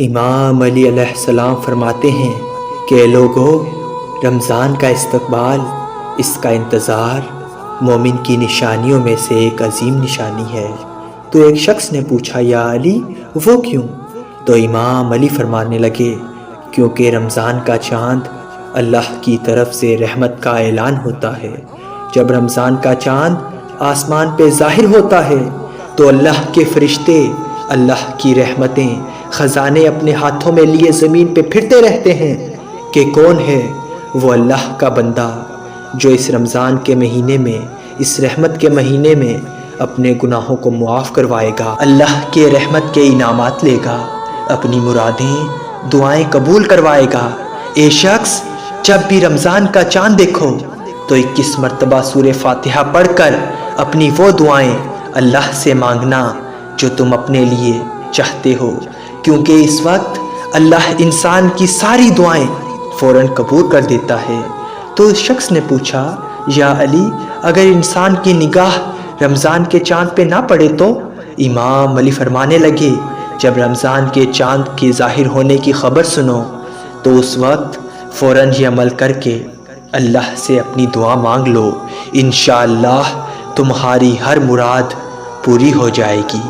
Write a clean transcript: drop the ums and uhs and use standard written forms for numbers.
امام علی علیہ السلام فرماتے ہیں کہ لوگو، رمضان کا استقبال، اس کا انتظار مومن کی نشانیوں میں سے ایک عظیم نشانی ہے۔ تو ایک شخص نے پوچھا، یا علی وہ کیوں؟ تو امام علی فرمانے لگے، کیونکہ رمضان کا چاند اللہ کی طرف سے رحمت کا اعلان ہوتا ہے۔ جب رمضان کا چاند آسمان پہ ظاہر ہوتا ہے تو اللہ کے فرشتے اللہ کی رحمتیں، خزانے اپنے ہاتھوں میں لیے زمین پہ پھرتے رہتے ہیں کہ کون ہے وہ اللہ کا بندہ جو اس رمضان کے مہینے میں، اس رحمت کے مہینے میں اپنے گناہوں کو معاف کروائے گا، اللہ کے رحمت کے انعامات لے گا، اپنی مرادیں، دعائیں قبول کروائے گا۔ اے شخص، جب بھی رمضان کا چاند دیکھو تو 21 مرتبہ سورہ فاتحہ پڑھ کر اپنی وہ دعائیں اللہ سے مانگنا جو تم اپنے لیے چاہتے ہو، کیونکہ اس وقت اللہ انسان کی ساری دعائیں فوراً قبول کر دیتا ہے۔ تو اس شخص نے پوچھا، یا علی اگر انسان کی نگاہ رمضان کے چاند پہ نہ پڑے تو؟ امام علی فرمانے لگے، جب رمضان کے چاند کے ظاہر ہونے کی خبر سنو تو اس وقت فوراً یہ عمل کر کے اللہ سے اپنی دعا مانگ لو، انشاءاللہ تمہاری ہر مراد پوری ہو جائے گی۔